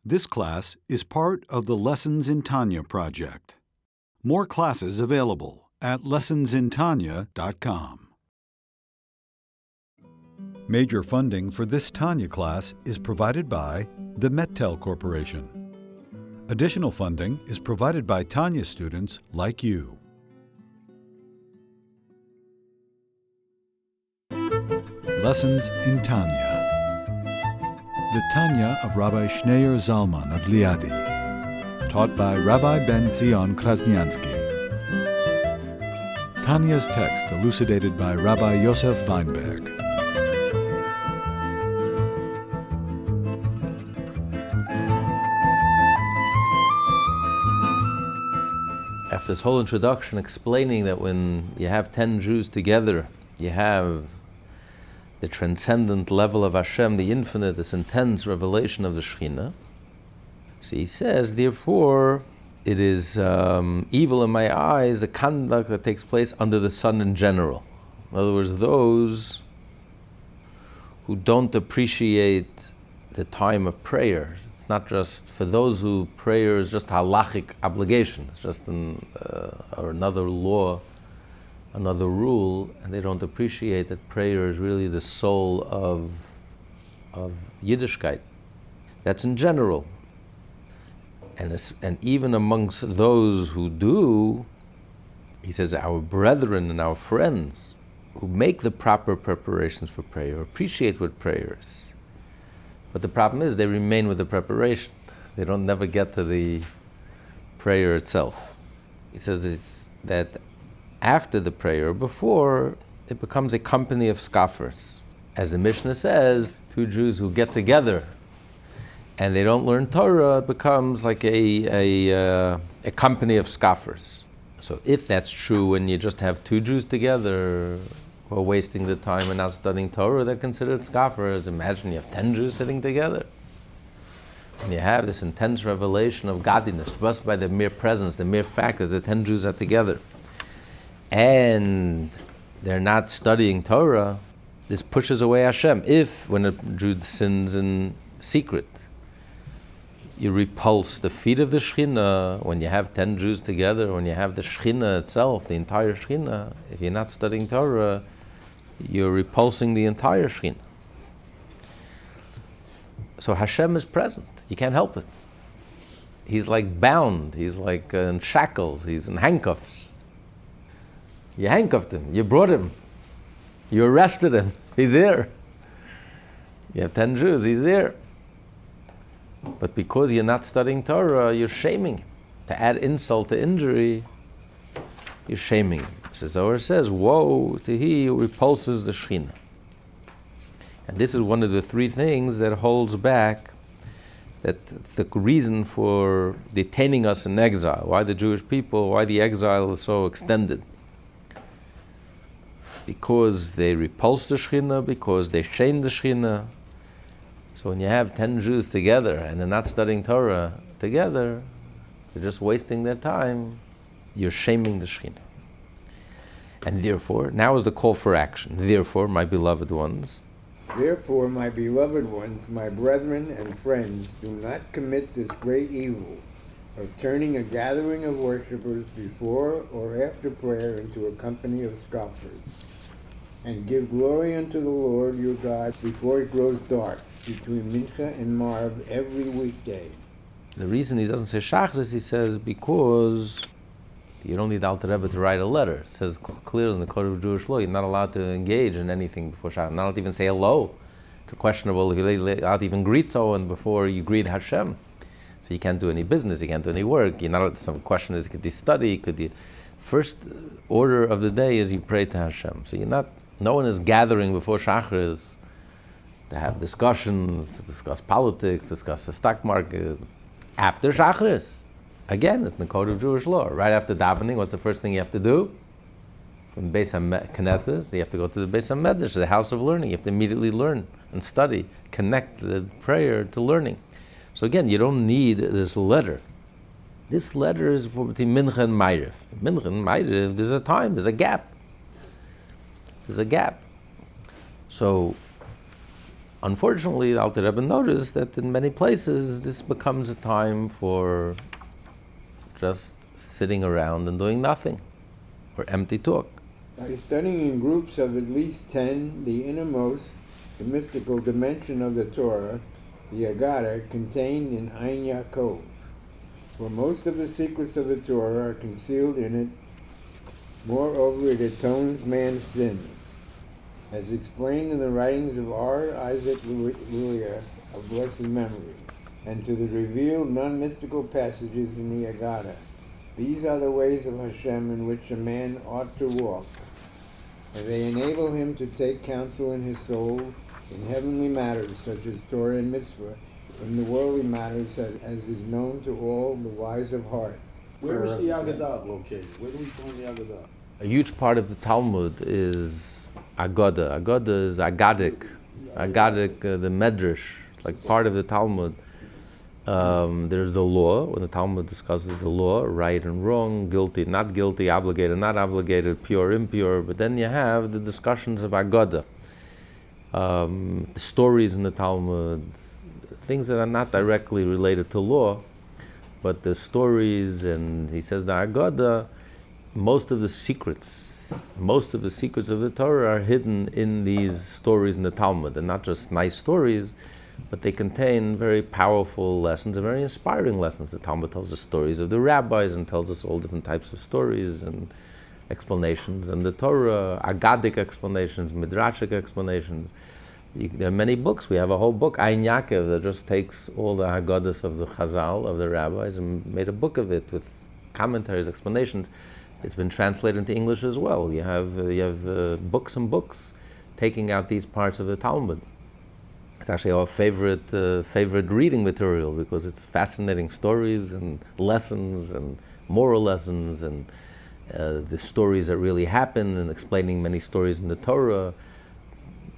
This class is part of the Lessons in Tanya project. More classes available at lessonsintanya.com. Major funding for this Tanya class is provided by the Mettel Corporation. Additional funding is provided by Tanya students like you. Lessons in Tanya. The Tanya of Rabbi Schneur Zalman of Liadi, taught by Rabbi Ben Zion Krasnianski. Tanya's text elucidated by Rabbi Yosef Weinberg. After this whole introduction explaining that when you have 10 Jews together, you have the transcendent level of Hashem, the infinite, this intense revelation of the Shekhinah. So he says, therefore, it is evil in my eyes, a conduct that takes place under the sun in general. In other words, those who don't appreciate the time of prayer. It's not just for those who prayer is just halachic obligation, it's just or another law, another rule, and they don't appreciate that prayer is really the soul of Yiddishkeit. That's in general. And even amongst those who do, he says, our brethren and our friends who make the proper preparations for prayer, appreciate what prayer is. But the problem is they remain with the preparation. They don't never get to the prayer itself. He says it's that after the prayer, before, it becomes a company of scoffers. As the Mishnah says, two Jews who get together and they don't learn Torah, it becomes like a company of scoffers. So if that's true and you just have two Jews together who are wasting the time and not studying Torah, they're considered scoffers. Imagine you have 10 Jews sitting together. And you have this intense revelation of godliness just by the mere presence, the mere fact that the 10 Jews are together. And they're not studying Torah, this pushes away Hashem. If, when a Jew sins in secret, you repulse the feet of the Shekhinah, when you have 10 Jews together, when you have the Shekhinah itself, the entire Shekhinah, if you're not studying Torah, you're repulsing the entire Shekhinah. So Hashem is present. You can't help it. He's like bound. He's like in shackles. He's in handcuffs. You handcuffed him. You brought him. You arrested him. He's there. You have 10 Jews. He's there. But because you're not studying Torah, you're shaming him. To add insult to injury, you're shaming him. So Zohar says, woe to he who repulses the Shekhinah. And this is one of the three things that holds back, that's the reason for detaining us in exile. Why the Jewish people, why the exile is so extended. Because they repulse the Shekhinah, because they shame the Shekhinah. So when you have 10 Jews together and they're not studying Torah together, they're just wasting their time, you're shaming the Shekhinah. And therefore, now is the call for action. Therefore, my beloved ones, therefore, my beloved ones, my brethren and friends, do not commit this great evil of turning a gathering of worshippers before or after prayer into a company of scoffers, and give glory unto the Lord your God before it grows dark, between Mincha and Marv every weekday. The reason he doesn't say Shachris, he says because you don't need the Alter Rebbe to write a letter. It says clearly in the Code of Jewish Law, you're not allowed to engage in anything before Shachris. Not allowed to even say hello. It's questionable if you're allowed to even greet someone before you greet Hashem. So you can't do any business, you can't do any work. You're not. Some question is, could you study? Could you? First order of the day is you pray to Hashem. So you're not. No one is gathering before Shachris to have discussions, to discuss politics, discuss the stock market. After Shachris, again, it's in the Code of Jewish Law. Right after davening, what's the first thing you have to do? From Beis HaKnesses, you have to go to the Beis HaMedrash, the house of learning. You have to immediately learn and study, connect the prayer to learning. So again, you don't need this letter. This letter is for between Mincha and Ma'ariv. Mincha and Ma'ariv, there's a time, there's a gap. There's a gap. So Unfortunately, the Alter Rebbe noticed that in many places this becomes a time for just sitting around and doing nothing, or empty talk. By studying in groups of at least 10, the innermost, the mystical dimension of the Torah, the Haggadah, contained in Ein Yaakov, for most of the secrets of the Torah are concealed in it. Moreover, it atones man's sins. As explained in the writings of R. Isaac Luria of blessed memory, and to the revealed non-mystical passages in the Haggadah. These are the ways of Hashem in which a man ought to walk, and they enable him to take counsel in his soul in heavenly matters such as Torah and Mitzvah, in the worldly matters as is known to all the wise of heart. Where is the Haggadah located? Where do we find the Haggadah? A huge part of the Talmud is Agada. Agada is Agadic. Agadic, the Medrash, like part of the Talmud. There's the law, when the Talmud discusses the law, right and wrong, guilty, not guilty, obligated, not obligated, pure, impure. But then you have the discussions of Agada. The stories in the Talmud, things that are not directly related to law, but the stories, and he says the Agada, most of the secrets of the Torah are hidden in these stories in the Talmud, and not just nice stories, but they contain very powerful lessons and very inspiring lessons. The Talmud tells us stories of the rabbis and tells us all different types of stories and explanations, and the Torah, Agadic explanations, Midrashic explanations. There are many books. We have a whole book, Ein Yaakov, that just takes all the Haggadahs of the Chazal, of the rabbis, and made a book of it with commentaries, explanations. It's been translated into English as well. You have books and books taking out these parts of the Talmud. It's actually our favorite reading material because it's fascinating stories and lessons and moral lessons and the stories that really happen, and explaining many stories in the Torah.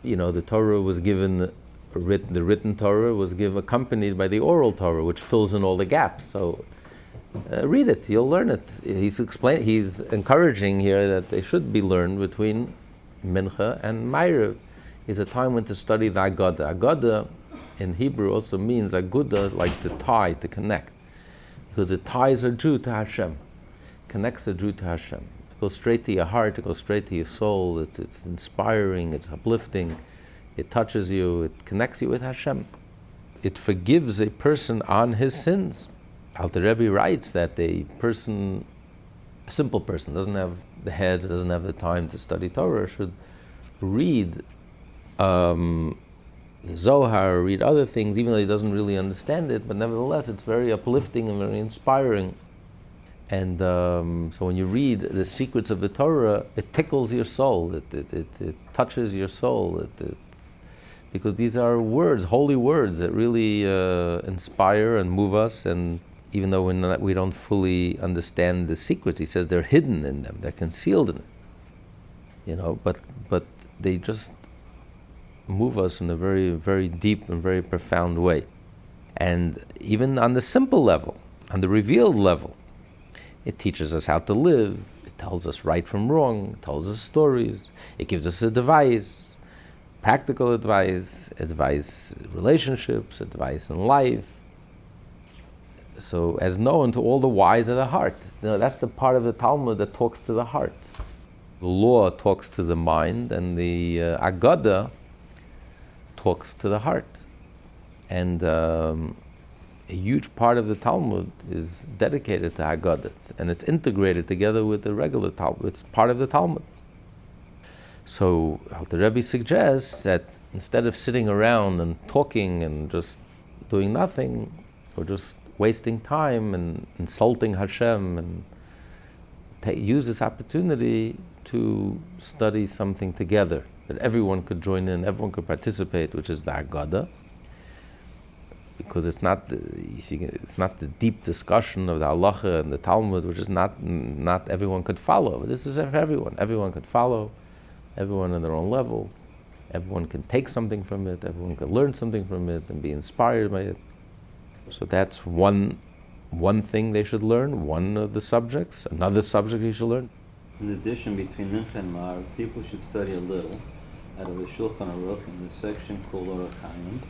You know, the Torah was given, the written Torah was accompanied by the oral Torah, which fills in all the gaps. So read it, you'll learn it. He's encouraging here that they should be learned between Mincha and Ma'ariv. Is a time when to study the Agada. Agada in Hebrew also means Aguda, like to tie, to connect, because it ties a Jew to Hashem, connects a Jew to Hashem. It goes straight to your heart, it goes straight to your soul. It's inspiring, it's uplifting, it touches you, it connects you with Hashem. It forgives a person on his sins. Alter Rebbe writes that a simple person, doesn't have the head, doesn't have the time to study Torah, should read Zohar, read other things, even though he doesn't really understand it, but nevertheless it's very uplifting and very inspiring. And so when you read the secrets of the Torah, it tickles your soul, it touches your soul, because these are words, holy words, that really inspire and move us. And even though we don't fully understand the secrets, he says they're hidden in them, they're concealed in it. You know, but they just move us in a very, very deep and very profound way. And even on the simple level, on the revealed level, it teaches us how to live, it tells us right from wrong, it tells us stories, it gives us advice, practical advice relationships, advice in life. So as known to all the wise of the heart. You know, that's the part of the Talmud that talks to the heart. The law talks to the mind, and the Agada talks to the heart. And a huge part of the Talmud is dedicated to Haggadah, and it's integrated together with the regular Talmud. It's part of the Talmud. So the Rebbe suggests that instead of sitting around and talking and just doing nothing, or just wasting time and insulting Hashem, and use this opportunity to study something together, that everyone could join in, everyone could participate, which is the Haggadah. Because it's not the deep discussion of the halacha and the Talmud, which is not everyone could follow. But this is for everyone. Everyone could follow, everyone on their own level. Everyone can take something from it. Everyone can learn something from it and be inspired by it. So that's one thing they should learn. One of the subjects. Another subject you should learn. In addition, between Mincha and Ma'ariv, people should study a little, out of the Shulchan Aruch in the section called Orach Chaim,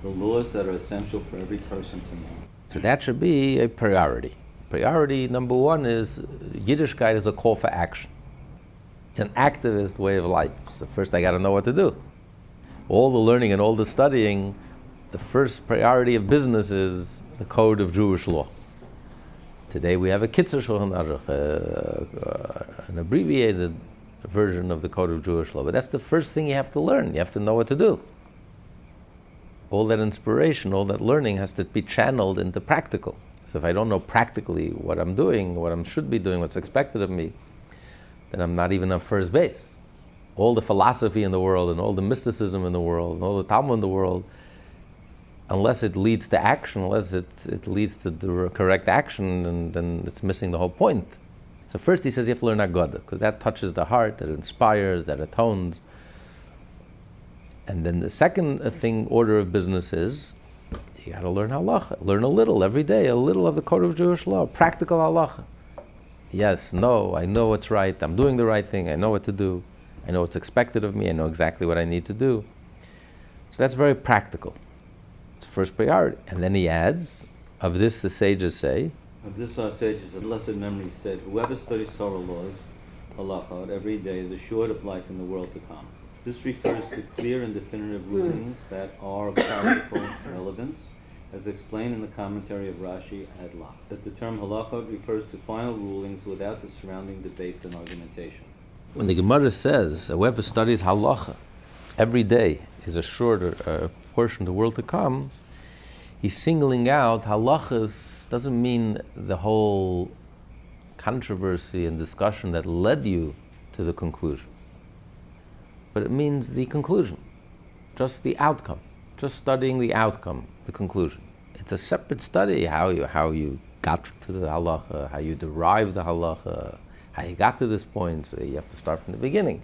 the laws that are essential for every person to know. So that should be a priority. Priority number one is Yiddishkeit is a call for action. It's an activist way of life. So first I got to know what to do. All the learning and all the studying, the first priority of business is the code of Jewish law. Today we have a Kitzur Shulchan Aruch, an abbreviated version of the code of Jewish law. But that's the first thing you have to learn. You have to know what to do. All that inspiration, all that learning has to be channeled into practical. So if I don't know practically what I'm doing, what I should be doing, what's expected of me, then I'm not even on first base. All the philosophy in the world and all the mysticism in the world and all the Talmud in the world, unless it leads to action, unless it leads to the correct action, and then it's missing the whole point. So first he says you have to learn Haggadah, because that touches the heart, that inspires, that atones. And then the second order of business is, you got to learn halacha. Learn a little every day, a little of the code of Jewish law, practical halacha. Yes, no, I know what's right, I'm doing the right thing, I know what to do, I know what's expected of me, I know exactly what I need to do. So that's very practical. It's first priority. And then he adds, of this the sages say, of this our sages, a blessed memory said, whoever studies Torah laws, halacha, every day is assured of life in the world to come. This refers to clear and definitive rulings that are of practical relevance, as explained in the commentary of Rashi at Lach, that the term halacha refers to final rulings without the surrounding debates and argumentation. When the Gemara says, whoever studies halacha every day is assured a portion of the world to come, he's singling out halachas doesn't mean the whole controversy and discussion that led you to the conclusion, but it means the conclusion, just the outcome, just studying the outcome, the conclusion. It's a separate study, how you got to the halacha, how you derived the halacha, how you got to this point. So you have to start from the beginning,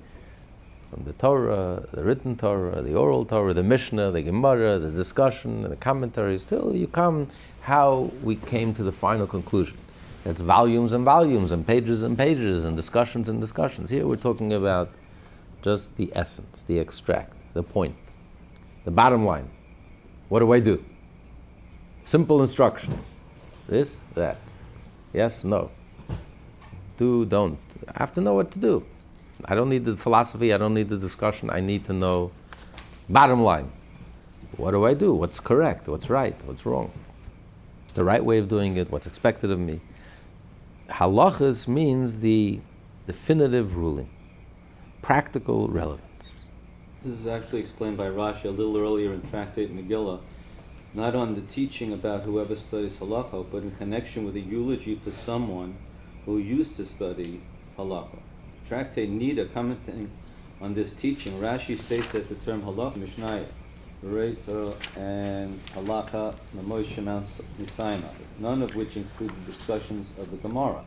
from the Torah, the written Torah, the oral Torah, the Mishnah, the Gemara, the discussion, the commentaries, till you come how we came to the final conclusion. It's volumes and volumes and pages and pages and discussions and discussions. Here we're talking about just the essence, the extract, the point, the bottom line. What do I do? Simple instructions. This, that. Yes, no. Do, don't. I have to know what to do. I don't need the philosophy, I don't need the discussion, I need to know bottom line. What do I do? What's correct? What's right? What's wrong? What's the right way of doing it? What's expected of me? Halachas means the definitive ruling, practical relevance. This is actually explained by Rashi a little earlier in Tractate Megillah, not on the teaching about whoever studies halacha, but in connection with a eulogy for someone who used to study halacha. Tractate Nida, commenting on this teaching, Rashi states that the term halacha, Mishnah, Reisa, and halacha, Moshe Mount Sinai, none of which include the discussions of the Gemara.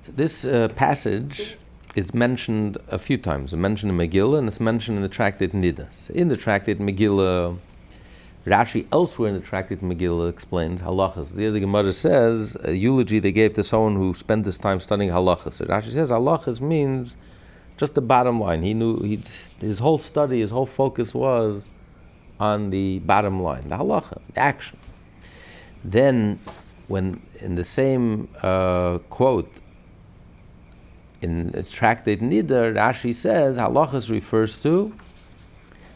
So this passage is mentioned a few times. It's mentioned in Megillah and it's mentioned in the Tractate Nida. So in the Tractate Megillah, Rashi elsewhere in the Tractate Megillah explains halachas. There the Gemara says a eulogy they gave to someone who spent his time studying halachas. So Rashi says halachas means just the bottom line. He knew his whole study, his whole focus was on the bottom line, the halacha, the action. Then, when in the same quote in the Tractate Nida, Rashi says halachas refers to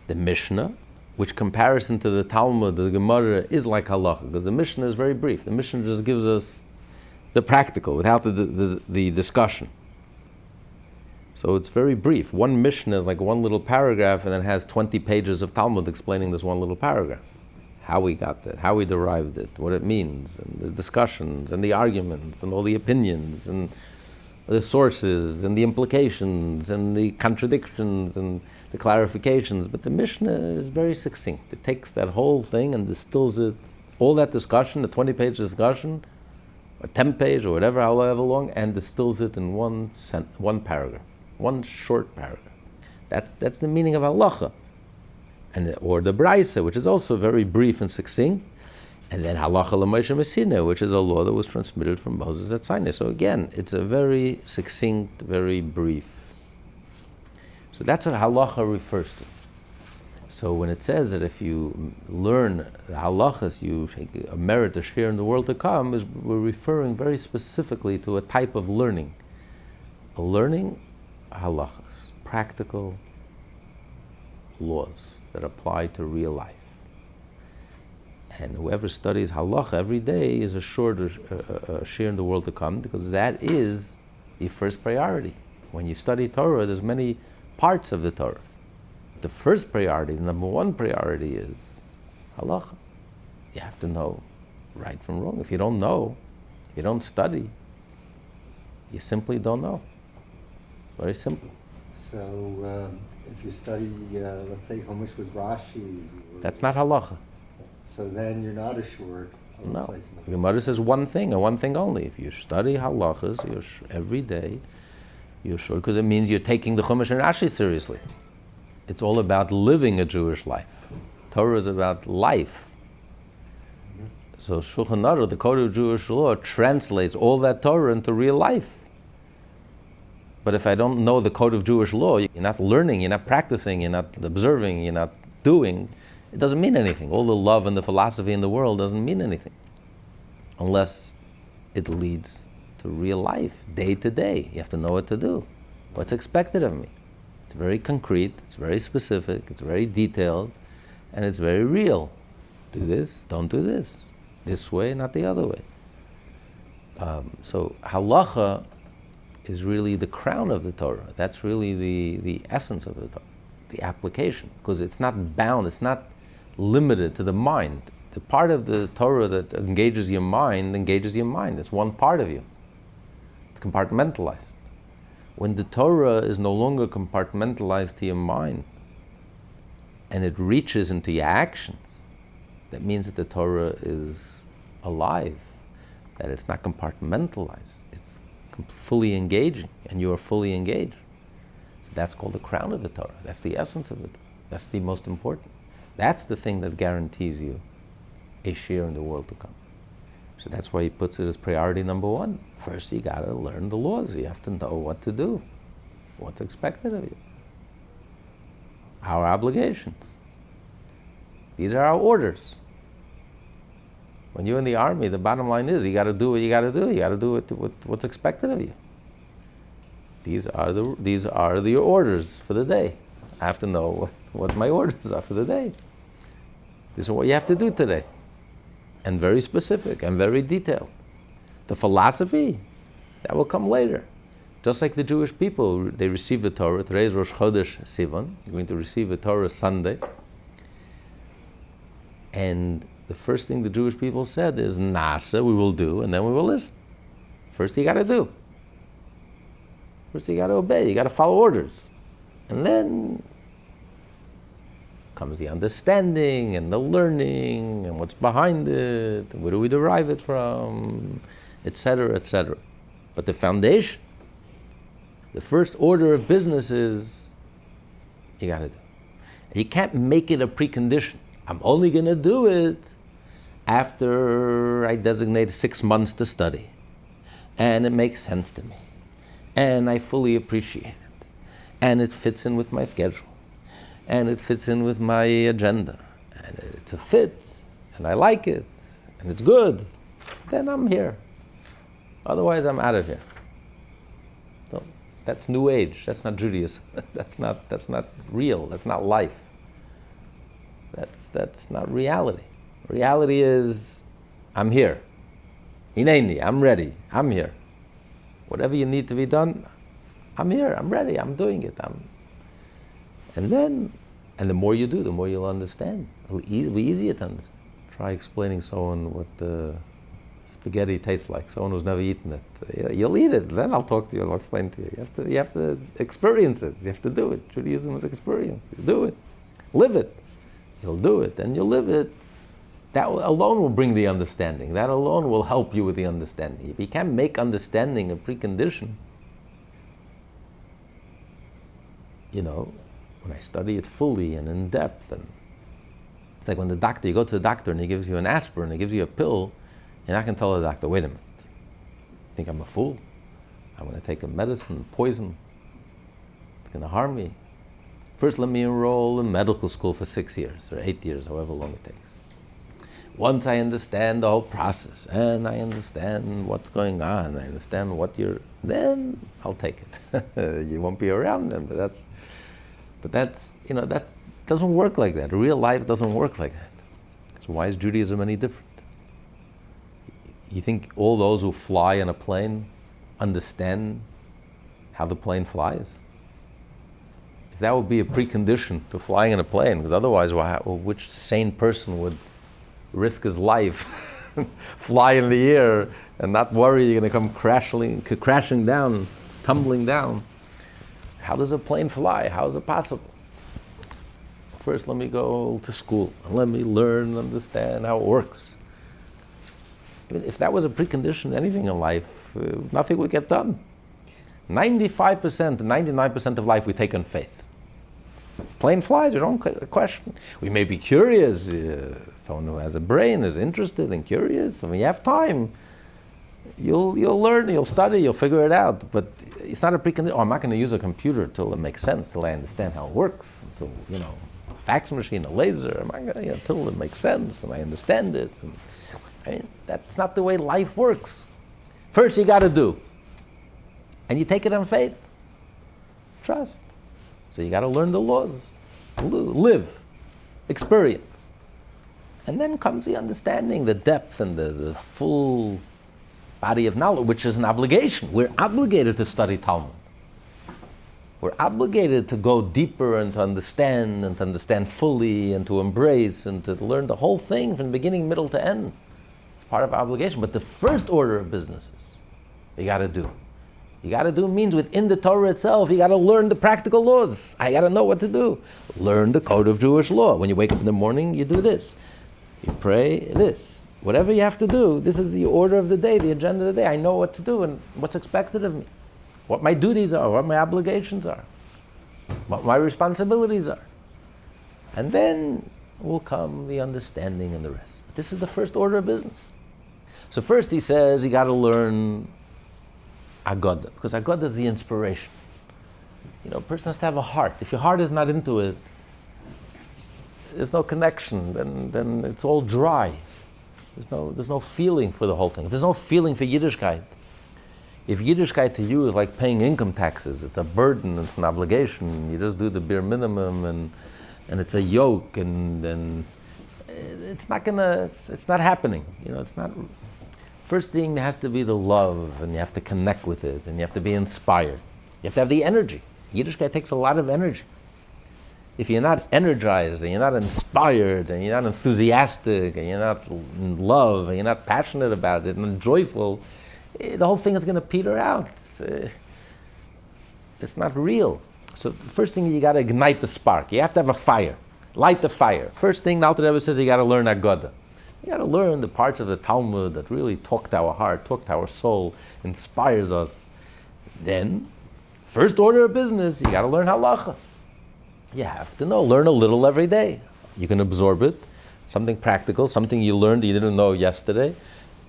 the Mishnah, which comparison to the Talmud, the Gemara, is like halacha, because the Mishnah is very brief. The Mishnah just gives us the practical, without the discussion. So it's very brief. One Mishnah is like one little paragraph, and then has 20 pages of Talmud explaining this one little paragraph. How we got it, how we derived it, what it means, and the discussions, and the arguments, and all the opinions, and the sources, and the implications, and the contradictions, and the clarifications. But the Mishnah is very succinct. It takes that whole thing and distills it, all that discussion, the 20-page discussion, or 10-page, or whatever, however long, and distills it in one paragraph, one short paragraph. That's the meaning of halacha. Or the Braisa, which is also very brief and succinct. And then halacha l'Moshe Messina, which is a law that was transmitted from Moses at Sinai. So again, it's a very succinct, very brief. So that's what halacha refers to. So when it says that if you learn the halachas, you merit a share in the world to come, we're referring very specifically to a type of learning. A learning halachas, practical laws that apply to real life. And whoever studies halacha every day is assured a share in the world to come, because that is the first priority. When you study Torah, there's many parts of the Torah. The first priority, the number one priority is halacha. You have to know right from wrong. If you don't know, if you don't study, you simply don't know. Very simple. So if you study, let's say, Chumash with Rashi... That's not halacha. So then you're not assured of a place in the The Gemara says one thing, and one thing only. If you study halachas every day, you're sure, because it means you're taking the Chumash and Rashi seriously. It's all about living a Jewish life. Torah is about life. Mm-hmm. So Shulchan Aruch, the Code of Jewish Law, translates all that Torah into real life. But if I don't know the Code of Jewish Law, you're not learning, you're not practicing, you're not observing, you're not doing, it doesn't mean anything. All the love and the philosophy in the world doesn't mean anything. Unless it leads to real life, day to day. You have to know what to do. What's expected of me? It's very concrete, it's very specific, it's very detailed, and it's very real. Do this, don't do this. This way, not the other way. So halacha is really the crown of the Torah. That's really the essence of the Torah, the application, because it's not bound, it's not limited to the mind. The part of the Torah that engages your mind. It's one part of you. It's compartmentalized. When the Torah is no longer compartmentalized to your mind and it reaches into your actions, that means that the Torah is alive, that it's not compartmentalized, it's fully engaging, and you are fully engaged. So that's called the crown of the Torah. That's the essence of it. That's the most important. That's the thing that guarantees you a share in the world to come. So that's why he puts it as priority number one. First, you got to learn the laws. You have to know what to do, what's expected of you. Our obligations. These are our orders. When you're in the army, the bottom line is you got to do what you got to do. You got to do what's expected of you. These are your orders for the day. I have to know what my orders are for the day. This is what you have to do today. And very specific and very detailed. The philosophy, that will come later. Just like the Jewish people, they receive the Torah. Today is Rosh Chodesh Sivan. You're going to receive the Torah Sunday. And the first thing the Jewish people said is, Nasa, we will do, and then we will listen. First you got to do. First you got to obey. You got to follow orders. And then comes the understanding and the learning and what's behind it, and where do we derive it from, etc., etc. But the foundation, the first order of business is you got to do. You can't make it a precondition. I'm only going to do it after I designate 6 months to study, and it makes sense to me, and I fully appreciate it, and it fits in with my schedule, and it fits in with my agenda, and it's a fit, and I like it, and it's good, then I'm here. Otherwise, I'm out of here. So that's New Age. That's not Judaism. That's not real. That's not life. That's not reality. Reality is, I'm here. Hineni, I'm ready. I'm here. Whatever you need to be done, I'm here. I'm ready. I'm doing it. And the more you do, the more you'll understand. It'll be easier to understand. Try explaining someone what the spaghetti tastes like. Someone who's never eaten it. You'll eat it. Then I'll talk to you. I'll explain to you. You have to experience it. You have to do it. Judaism is experience. You do it. Live it. You'll do it and you'll live it. That alone will bring the understanding. That alone will help you with the understanding. If you can't make understanding a precondition, when I study it fully and in depth, and it's like when you go to the doctor and he gives you an aspirin, he gives you a pill, you're not going to tell the doctor, wait a minute, you think I'm a fool? I'm going to take a medicine, poison, it's going to harm me. First, let me enroll in medical school for 6 years or 8 years, however long it takes. Once I understand the whole process and I understand what's going on, I understand then I'll take it. You won't be around then, but that doesn't work like that. Real life doesn't work like that. So why is Judaism any different? You think all those who fly in a plane understand how the plane flies? If that would be a precondition to flying in a plane, because otherwise, which sane person would risk his life, fly in the air, and not worry you're going to come crashing down, tumbling down? How does a plane fly? How is it possible? First, let me go to school. Let me learn and understand how it works. If that was a precondition, anything in life, nothing would get done. 95% to 99% of life we take on faith. Plane flies, we don't question. We may be curious. Someone who has a brain is interested and curious. And when you have time, you'll learn, you'll study, you'll figure it out. But it's not a precondition. I'm not going to use a computer till it makes sense, till I understand how it works, until, a fax machine, a laser, until it makes sense and I understand it. That's not the way life works. First you got to do. And you take it on faith. Trust. So you got to learn the laws. Live. Experience. And then comes the understanding, the depth and the full body of knowledge, which is an obligation. We're obligated to study Talmud. We're obligated to go deeper and to understand fully and to embrace and to learn the whole thing from beginning, middle to end. It's part of our obligation. But the first order of business you got to do. You got to do means within the Torah itself, you got to learn the practical laws. I got to know what to do. Learn the code of Jewish law. When you wake up in the morning, you do this. You pray this. Whatever you have to do, this is the order of the day, the agenda of the day. I know what to do and what's expected of me. What my duties are, what my obligations are, what my responsibilities are. And then will come the understanding and the rest. But this is the first order of business. So first he says you got to learn Agoda, because Agoda is the inspiration. A person has to have a heart. If your heart is not into it, there's no connection, then it's all dry. There's no feeling for the whole thing. There's no feeling for Yiddishkeit. If Yiddishkeit to you is like paying income taxes, it's a burden, it's an obligation, you just do the bare minimum and it's a yoke and it's not happening. It's not. First thing has to be the love, and you have to connect with it, and you have to be inspired. You have to have the energy. Yiddishkeit takes a lot of energy. If you're not energized, and you're not inspired, and you're not enthusiastic, and you're not in love, and you're not passionate about it, and joyful, the whole thing is going to peter out. It's not real. So the first thing, you got to ignite the spark. You have to have a fire. Light the fire. First thing, the Alter Rebbe says, you got to learn Agoda. You got to learn the parts of the Talmud that really talk to our heart, talk to our soul, inspires us. Then, first order of business, you got to learn Halacha. You have to learn a little every day. You can absorb it, something practical, something you learned you didn't know yesterday,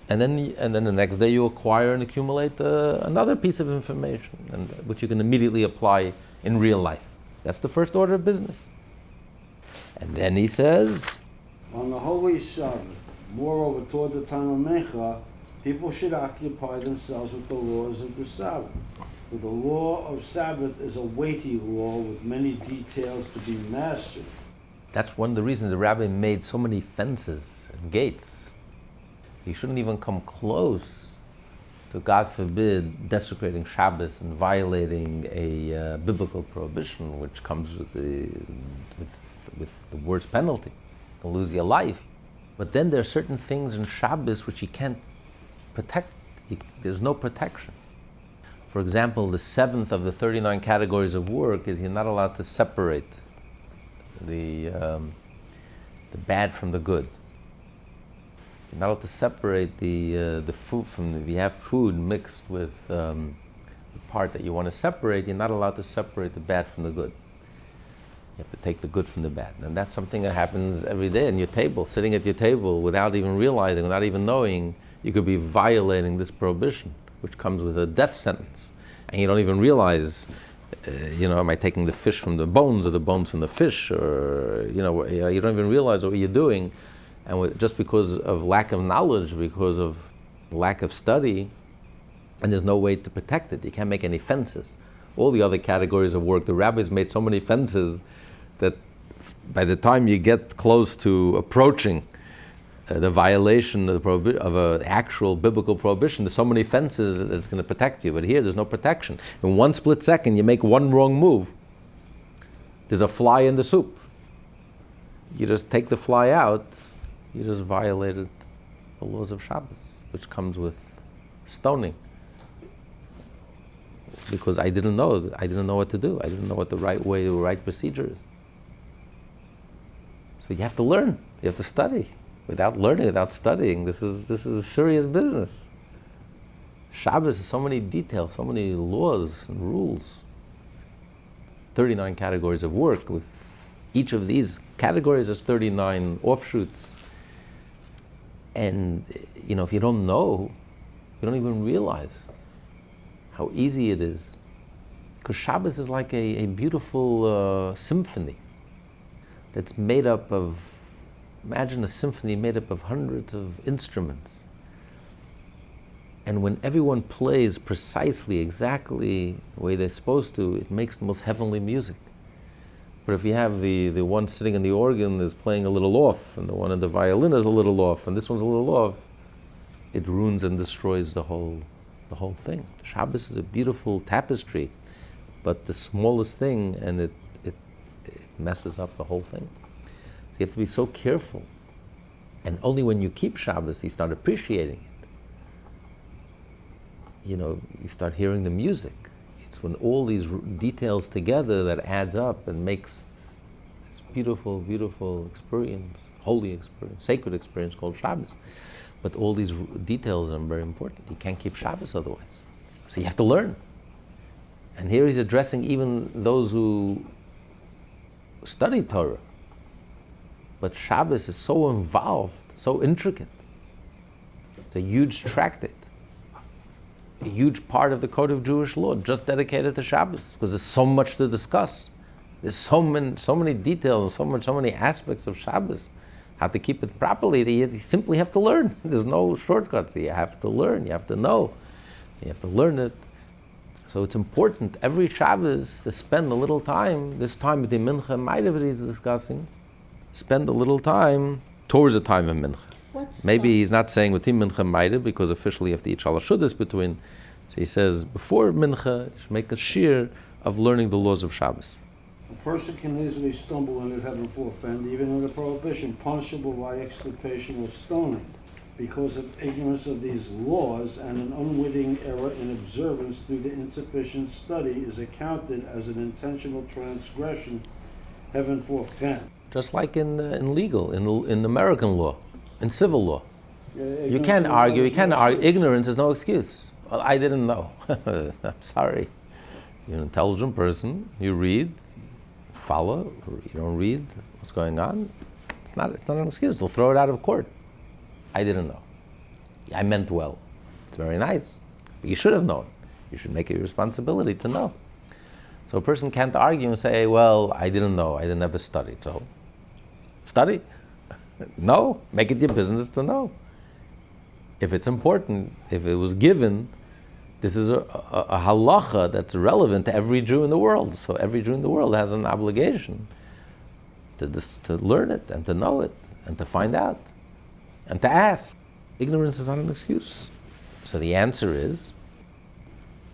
and then the next day you acquire and accumulate another piece of information, which you can immediately apply in real life. That's the first order of business. And then he says, on the holy Sabbath, moreover toward the time of Mנחה, people should occupy themselves with the laws of the Sabbath. For the law of Sabbath is a weighty law with many details to be mastered. That's one of the reasons the rabbi made so many fences and gates. He shouldn't even come close to, God forbid, desecrating Shabbos and violating a biblical prohibition, which comes with the worst penalty. You can lose your life. But then there are certain things in Shabbos which you can't protect. There's no protection. For example, the 7th of the 39 categories of work is you're not allowed to separate the bad from the good. You're not allowed to separate the food from if you have food mixed with the part that you want to separate, you're not allowed to separate the bad from the good. You have to take the good from the bad. And that's something that happens every day on your table, sitting at your table without even realizing, without even knowing, you could be violating this prohibition, which comes with a death sentence. And you don't even realize am I taking the fish from the bones or the bones from the fish? Or, you don't even realize what you're doing. And just because of lack of knowledge, because of lack of study, and there's no way to protect it. You can't make any fences. All the other categories of work, the rabbis made so many fences that by the time you get close to approaching the violation of an actual biblical prohibition, there's so many fences that it's going to protect you. But here, there's no protection. In one split second, you make one wrong move, there's a fly in the soup. You just take the fly out, you just violated the laws of Shabbos, which comes with stoning. Because I didn't know what to do. I didn't know what the right way, the right procedure is. So you have to learn. You have to study. Without learning, without studying, this is a serious business. Shabbos is so many details, so many laws and rules. 39 categories of work. With each of these categories, there's 39 offshoots. And if you don't know, you don't even realize how easy it is. Because Shabbos is like a beautiful symphony that's made up of, imagine a symphony made up of hundreds of instruments. And when everyone plays precisely, exactly the way they're supposed to, it makes the most heavenly music. But if you have the one sitting in the organ is playing a little off, and the one in the violin is a little off, and this one's a little off, it ruins and destroys the whole thing. Shabbos is a beautiful tapestry, but the smallest thing, and it messes up the whole thing. So you have to be so careful. And only when you keep Shabbos, you start appreciating it. You start hearing the music. It's when all these details together that adds up and makes this beautiful, beautiful experience, holy experience, sacred experience called Shabbos. But all these details are very important. You can't keep Shabbos otherwise. So you have to learn. And here he's addressing even those who study Torah. But Shabbos is so involved, so intricate. It's a huge tractate, a huge part of the code of Jewish law, just dedicated to Shabbos, because there's so much to discuss. There's so many details, so many aspects of Shabbos. How to keep it properly, you simply have to learn. There's no shortcuts. You have to learn, you have to know. You have to learn it. So it's important every Shabbos to spend a little time, this time with the Mincha and Ma'ariv that he's discussing, spend a little time towards the time of Mincha. Maybe he's not saying with him Mincha and Ma'ariv because officially you have to eat Shalosh Shudas between. So he says before Mincha, you should make a shir of learning the laws of Shabbos. A person can easily stumble into heaven for offend, even in the prohibition, punishable by extirpation or stoning, because of ignorance of these laws and an unwitting error in observance through the insufficient study is accounted as an intentional transgression, heaven forfend. Just like in American law, in civil law. You can't argue, ignorance is no excuse. Well, I didn't know. I'm sorry. You're an intelligent person, you read, follow, or you don't read what's going on. It's not an excuse. They'll throw it out of court. I didn't know. I meant well. It's very nice. But you should have known. You should make it your responsibility to know. So a person can't argue and say, well, I didn't know. I didn't ever study. So study. No. Make it your business to know. If it's important, if it was given, this is a halacha that's relevant to every Jew in the world. So every Jew in the world has an obligation to learn it and to know it and to find out and to ask. Ignorance is not an excuse. So the answer is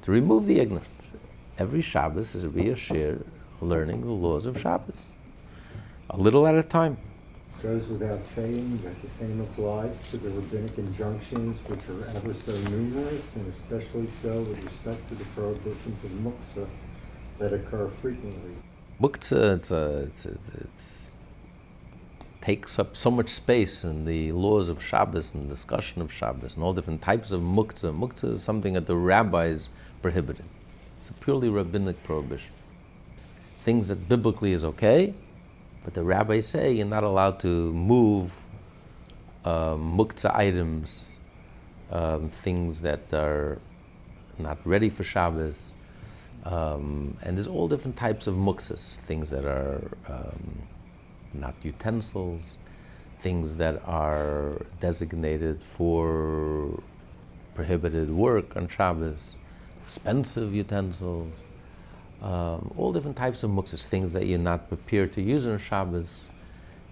to remove the ignorance. Every Shabbos is to be a shir learning the laws of Shabbos, a little at a time. It goes without saying that the same applies to the rabbinic injunctions, which are ever so numerous, and especially so with respect to the prohibitions of muktzah that occur frequently. Muktzah, it takes up so much space in the laws of Shabbos and discussion of Shabbos and all different types of muktzah. Muktzah is something that the rabbis prohibited. It's a purely rabbinic prohibition. Things that biblically is okay, but the rabbis say you're not allowed to move muktzah items, things that are not ready for Shabbos. And there's all different types of muksas, things that are not utensils, things that are designated for prohibited work on Shabbos, expensive utensils, all different types of muksas, things that you're not prepared to use on Shabbos,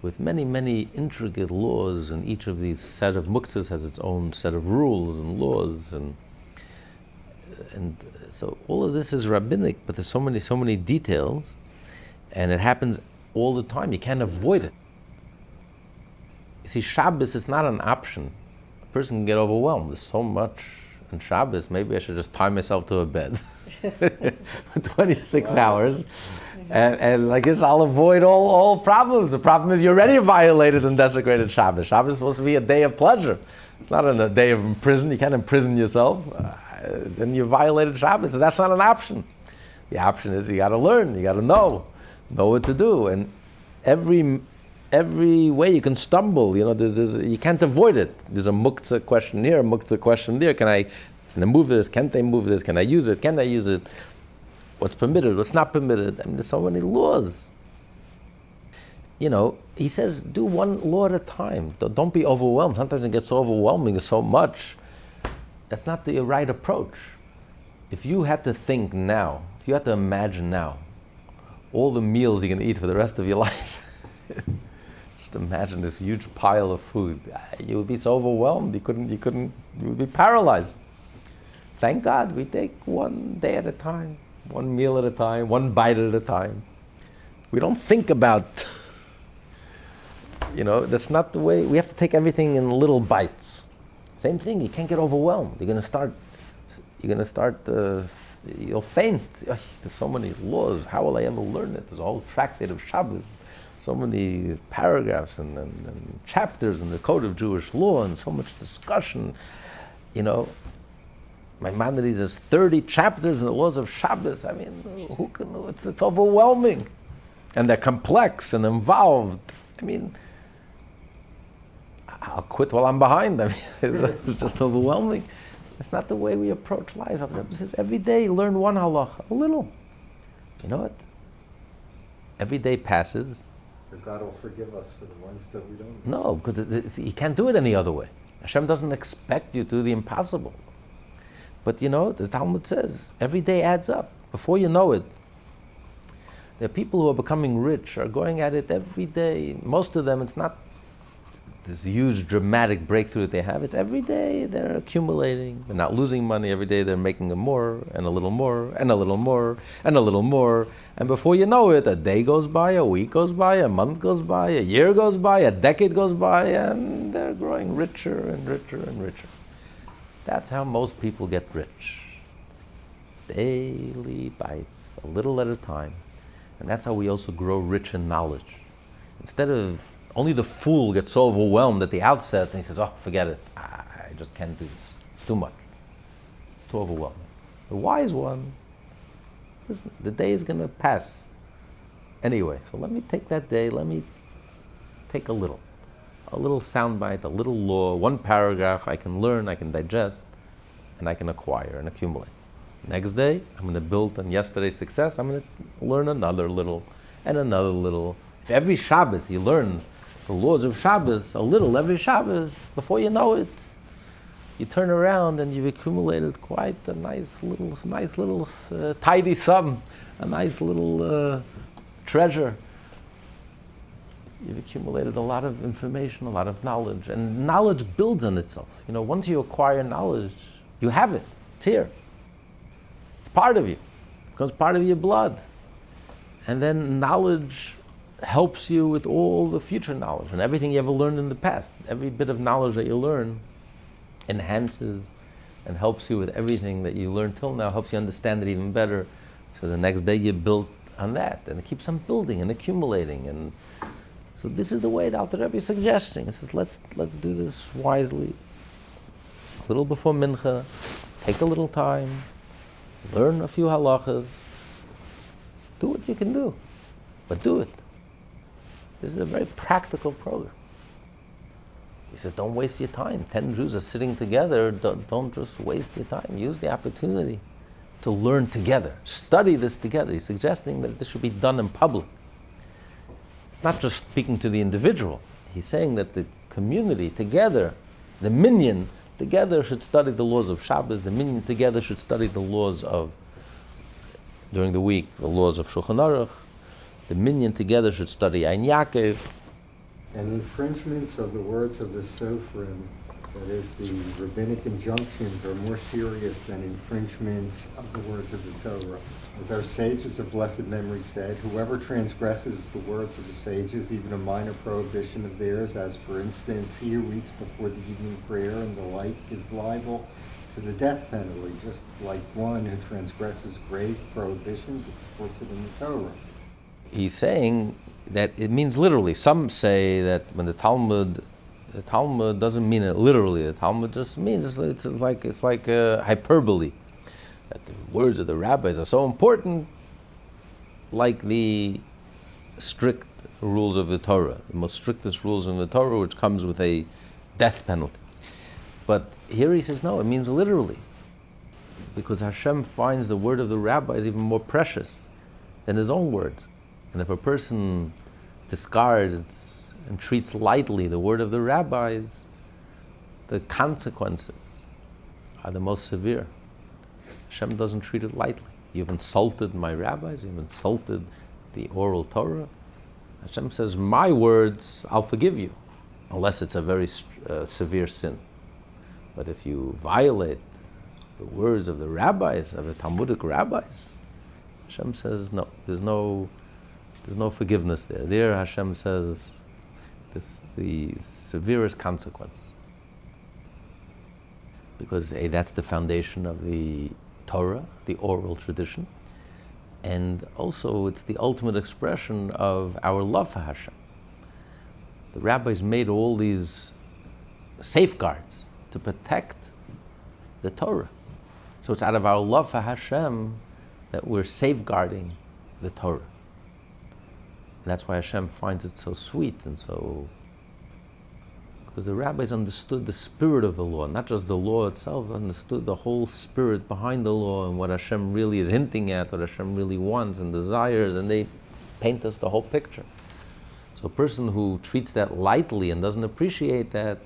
with many, many intricate laws, and each of these set of muksas has its own set of rules and laws, and so all of this is rabbinic, but there's so many details, and it happens all the time. You can't avoid it. You see, Shabbos is not an option. A person can get overwhelmed. There's so much on Shabbos, maybe I should just tie myself to a bed for 26 hours, and I guess I'll avoid all problems. The problem is you already violated and desecrated Shabbos. Shabbos is supposed to be a day of pleasure. It's not a day of imprison. You can't imprison yourself. Then you violated Shabbos, so that's not an option. The option is you got to learn, you got to know what to do, and every way you can stumble, you can't avoid it. There's a muktzah question here, a muktzah question there. Can I move this? Can't I move this? Can I use it? Can't I use it? What's permitted? What's not permitted? I mean, there's so many laws. He says, do one law at a time. Don't be overwhelmed. Sometimes it gets so overwhelming, there's so much. That's not the right approach. If you had to think now, if you had to imagine now, all the meals you're going to eat for the rest of your life, just imagine this huge pile of food. You would be so overwhelmed, you would be paralyzed. Thank God we take one day at a time, one meal at a time, one bite at a time. We don't think about, that's not the way. We have to take everything in little bites. Same thing, you can't get overwhelmed. You're going to start, you'll faint. There's so many laws. How will I ever learn it? There's a whole tractate of Shabbos. So many paragraphs and chapters in the Code of Jewish Law, and so much discussion. Maimonides has 30 chapters in the laws of Shabbos. I mean, it's overwhelming. And they're complex and involved. I mean, I'll quit while I'm behind. I mean, it's just overwhelming. It's not the way we approach life. The Rebbe says, every day learn one halacha, a little. You know what? Every day passes. So God will forgive us for the ones that we don't. No, because He can't do it any other way. Hashem doesn't expect you to do the impossible. But the Talmud says, every day adds up. Before you know it, there are people who are becoming rich, are going at it every day. Most of them, it's not this huge dramatic breakthrough that they have. It's every day they're accumulating. They're not losing money. Every day they're making more and a little more and a little more and a little more. And before you know it, a day goes by, a week goes by, a month goes by, a year goes by, a decade goes by, and they're growing richer and richer and richer. That's how most people get rich. Daily bites, a little at a time. And that's how we also grow rich in knowledge. Instead of only the fool gets so overwhelmed at the outset and he says, forget it. I just can't do this. It's too much. Too overwhelming. The wise one, listen, the day is going to pass anyway. So let me take that day, let me take a little soundbite, a little law, one paragraph I can learn, I can digest, and I can acquire and accumulate. Next day, I'm going to build on yesterday's success. I'm going to learn another little and another little. If every Shabbos you learn the laws of Shabbos, a little every Shabbos, before you know it, you turn around and you've accumulated quite a nice little tidy sum, a nice little treasure. You've accumulated a lot of information, a lot of knowledge, and knowledge builds on itself. Once you acquire knowledge, you have it. It's here. It's part of you. It becomes part of your blood. And then knowledge helps you with all the future knowledge and everything you ever learned in the past. Every bit of knowledge that you learn enhances and helps you with everything that you learned till now, helps you understand it even better. So the next day you build on that, and it keeps on building and accumulating. And so this is the way the Alter Rebbe is suggesting. He says, let's do this wisely. A little before Mincha, take a little time, learn a few halachas, do what you can do, but do it. This is a very practical program. He said, don't waste your time. 10 Jews are sitting together. Don't just waste your time. Use the opportunity. to learn together, study this together. He's suggesting that this should be done in public. It's not just speaking to the individual. He's saying that the community together, the minyan together should study the laws of Shabbos, the minyan together should study the laws of, during the week, the laws of Shulchan Aruch, the minyan together should study Ein Yaakov. And infringements of the words of the Sofrim, that is, the rabbinic injunctions, are more serious than infringements of the words of the Torah. As our sages of blessed memory said, whoever transgresses the words of the sages, even a minor prohibition of theirs, as for instance, he who eats before the evening prayer and the like, is liable to the death penalty, just like one who transgresses great prohibitions explicit in the Torah. He's saying that it means literally. Some say that when the Talmud doesn't mean it literally. The Talmud just means it's like a hyperbole. That the words of the rabbis are so important, like the strict rules of the Torah, the most strictest rules in the Torah, which comes with a death penalty. But here he says, no, it means literally, because Hashem finds the word of the rabbis even more precious than his own word. And if a person discards and treats lightly the word of the rabbis, the consequences are the most severe. Hashem doesn't treat it lightly. You've insulted my rabbis, you've insulted the oral Torah. Hashem says, my words, I'll forgive you, unless it's a very severe sin. But if you violate the words of the rabbis, of the Talmudic rabbis, Hashem says, no, there's no forgiveness there. There Hashem says, this the severest consequence. Because that's the foundation of the Torah, the oral tradition, and also it's the ultimate expression of our love for Hashem. The rabbis made all these safeguards to protect the Torah. So it's out of our love for Hashem that we're safeguarding the Torah. And that's why Hashem finds it so sweet and so... Because the rabbis understood the spirit of the law, not just the law itself, understood the whole spirit behind the law and what Hashem really is hinting at, what Hashem really wants and desires, and they paint us the whole picture. So a person who treats that lightly and doesn't appreciate that,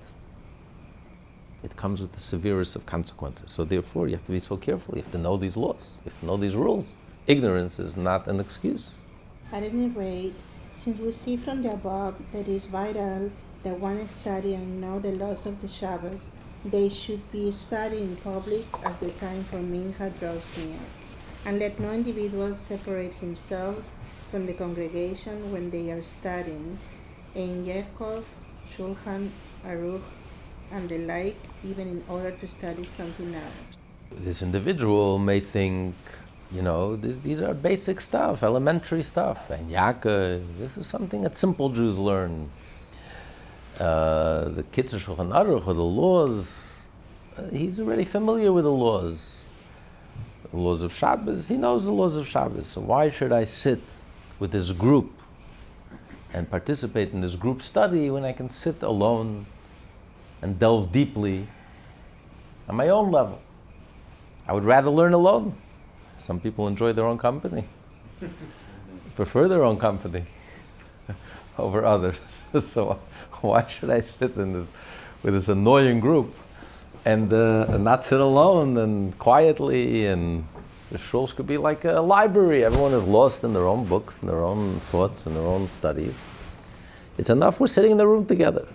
it comes with the severest of consequences. So therefore, you have to be so careful. You have to know these laws. You have to know these rules. Ignorance is not an excuse. At any rate, since we see from the above that it is vital that one study and know the laws of the Shabbos, they should be studied in public as the time for Mincha draws near. And let no individual separate himself from the congregation when they are studying, in Yaakov, Shulchan Aruch, and the like, even in order to study something else. This individual may think, these are basic stuff, elementary stuff. And Yaakov, this is something that simple Jews learn. The kids of Shulchan Aruch, or the laws, he's already familiar with the laws. The laws of Shabbos, he knows the laws of Shabbos. So why should I sit with this group and participate in this group study when I can sit alone and delve deeply on my own level? I would rather learn alone. Some people enjoy their own company, prefer their own company over others. So why should I sit with this annoying group and not sit alone and quietly? And the shul could be like a library. Everyone is lost in their own books and their own thoughts and their own studies. It's enough we're sitting in the room together.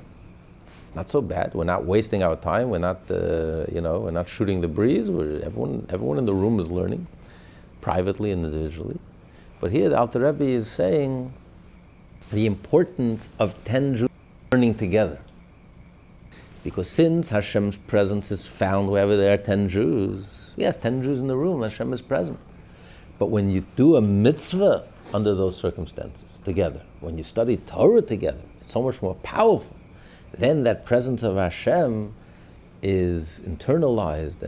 It's not so bad. We're not wasting our time. We're not, we're not shooting the breeze. Everyone in the room is learning, privately and individually. But here the Alter Rebbe is saying the importance of 10 Jews learning together. Because since Hashem's presence is found wherever there are 10 Jews, yes, 10 Jews in the room, Hashem is present. But when you do a mitzvah under those circumstances together, when you study Torah together, it's so much more powerful. Then that presence of Hashem is internalized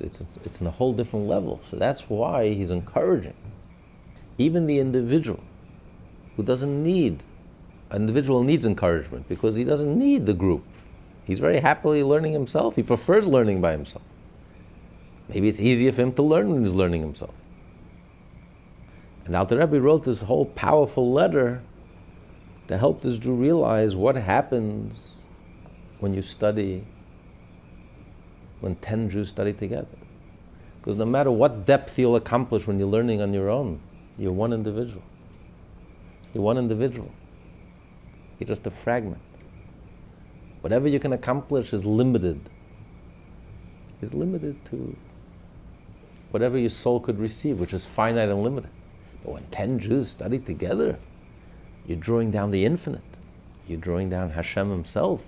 it's in a whole different level. So that's why he's encouraging even the individual who individual needs encouragement because he doesn't need the group. He's very happily learning himself. He prefers learning by himself. Maybe it's easier for him to learn when he's learning himself. And Alter Rebbe wrote this whole powerful letter to help this Jew realize what happens when you study, when 10 Jews study together. Because no matter what depth you'll accomplish when you're learning on your own, you're one individual. You're one individual. You're just a fragment. Whatever you can accomplish is limited. Is limited to whatever your soul could receive, which is finite and limited. But when 10 Jews study together, you're drawing down the infinite. You're drawing down Hashem himself.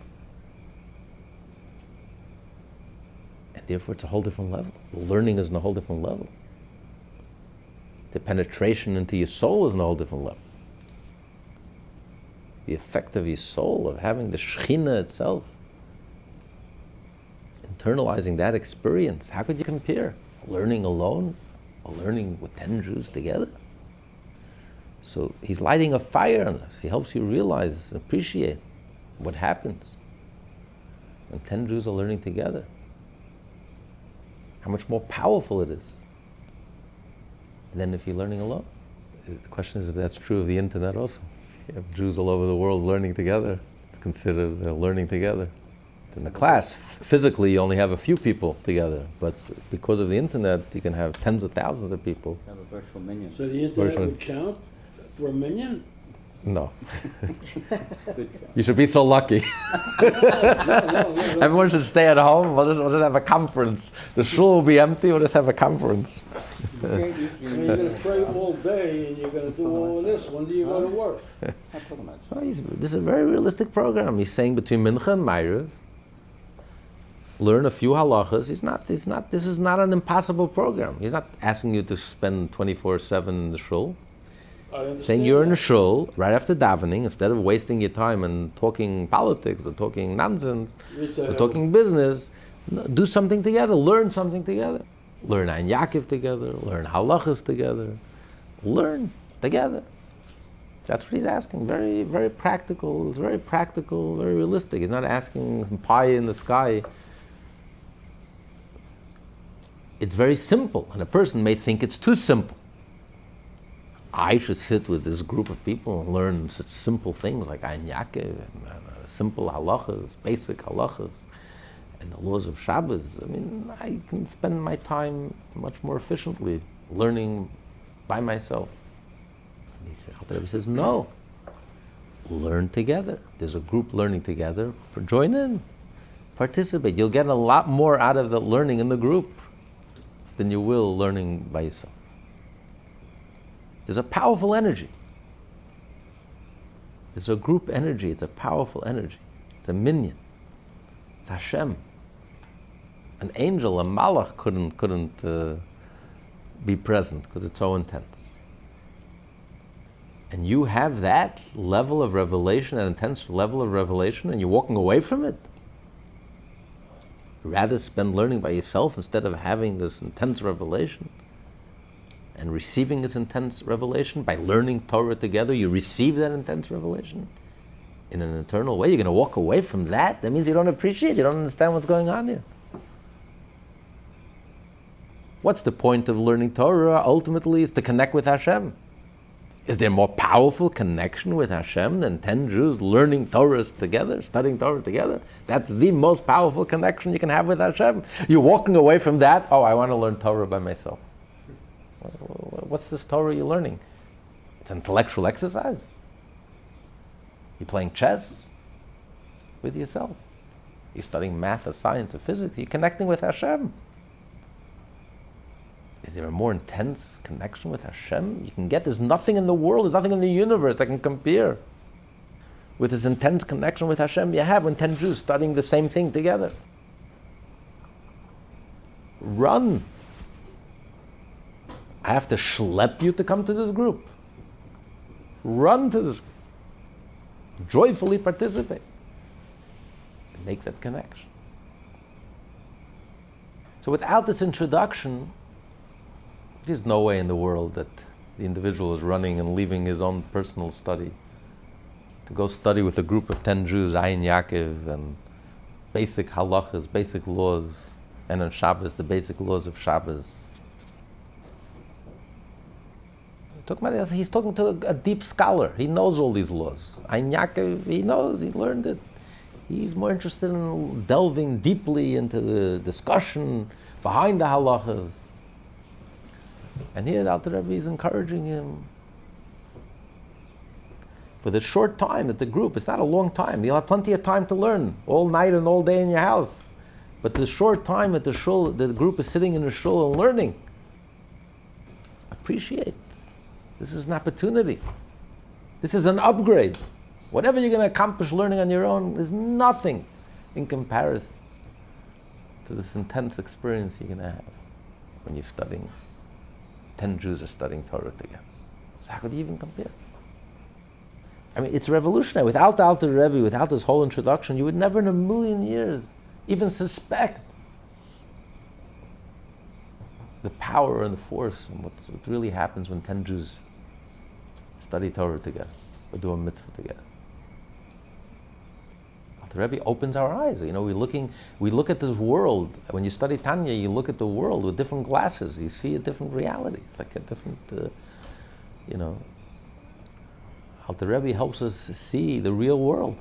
And therefore it's a whole different level. The learning is on a whole different level. The penetration into your soul is on a whole different level. The effect of your soul, of having the Shekhinah itself, internalizing that experience, how could you compare? Learning alone or learning with 10 Jews together? So he's lighting a fire on us. He helps you realize and appreciate what happens when 10 Jews are learning together. How much more powerful it is than if you're learning alone. The question is if that's true of the internet also. You have Jews all over the world learning together. It's considered learning together. In the class, physically you only have a few people together, but because of the internet you can have tens of thousands of people. Have a virtual minion. So the internet would count for a minion? No. You should be so lucky. Everyone should stay at home. We'll just have a conference. The shul will be empty. We'll just have a conference. So you're going to pray all day and you're going to do all of this. When do you go to work? Well, this is a very realistic program. He's saying between Mincha and Ma'ariv, learn a few halachas. This is not an impossible program. He's not asking you to spend 24/7 in the shul. Saying you're in a shul right after davening, instead of wasting your time and talking politics or talking nonsense or talking business, do something together, learn something together. Learn Ein Yaakov together, learn halachas together, learn together. That's what he's asking. Very, very practical. It's very practical, very realistic. He's not asking pie in the sky. It's very simple, and a person may think it's too simple. I should sit with this group of people and learn such simple things like Ein Yaakov and simple halachas, basic halachas, and the laws of Shabbos. I mean, I can spend my time much more efficiently learning by myself. And Alter Rebbe says, no, learn together. There's a group learning together. Join in, participate. You'll get a lot more out of the learning in the group than you will learning by yourself. There's a powerful energy. There's a group energy. It's a powerful energy. It's a minion. It's Hashem. An angel, a malach couldn't be present because it's so intense. And you have that level of revelation, an intense level of revelation, and you're walking away from it. Rather spend learning by yourself instead of having this intense revelation and receiving this intense revelation. By learning Torah together, you receive that intense revelation in an eternal way. You're going to walk away from that. That means you don't appreciate, you don't understand what's going on here. What's the point of learning Torah? Ultimately, is to connect with Hashem. Is there a more powerful connection with Hashem than 10 Jews learning Torah together, studying Torah together? That's the most powerful connection you can have with Hashem. You're walking away from that, oh, I want to learn Torah by myself. What's this Torah you're learning? It's an intellectual exercise. You're playing chess with yourself. You're studying math or science or physics. You're connecting with Hashem. Is there a more intense connection with Hashem you can get? There's nothing in the world, there's nothing in the universe that can compare with this intense connection with Hashem you have when 10 Jews studying the same thing together. Run. I have to schlep you to come to this group. Run to this group. Joyfully participate. And make that connection. So without this introduction, there's no way in the world that the individual is running and leaving his own personal study to go study with a group of 10 Jews, Ein Yaakov, and basic halachas, basic laws. And on Shabbos, the basic laws of Shabbos. He's talking to a deep scholar. He knows all these laws. Ein Yaakov, he knows, he learned it. He's more interested in delving deeply into the discussion behind the halachas. And here the Alter Rebbe is encouraging him. For the short time that the group, it's not a long time. You'll have plenty of time to learn, all night and all day in your house. But the short time that the group is sitting in the shul and learning, appreciate. This is an opportunity. This is an upgrade. Whatever you're going to accomplish learning on your own is nothing in comparison to this intense experience you're going to have when you're studying. 10 Jews are studying Torah together. So how could you even compare? I mean, it's revolutionary. Without the Alter Rebbe, without this whole introduction, you would never in a million years even suspect the power and the force and what really happens when 10 Jews study Torah together or do a mitzvah together. The Rebbe opens our eyes. You know, we look at this world. When you study Tanya, you look at the world with different glasses. You see a different reality. It's like a different, the Rebbe helps us see the real world.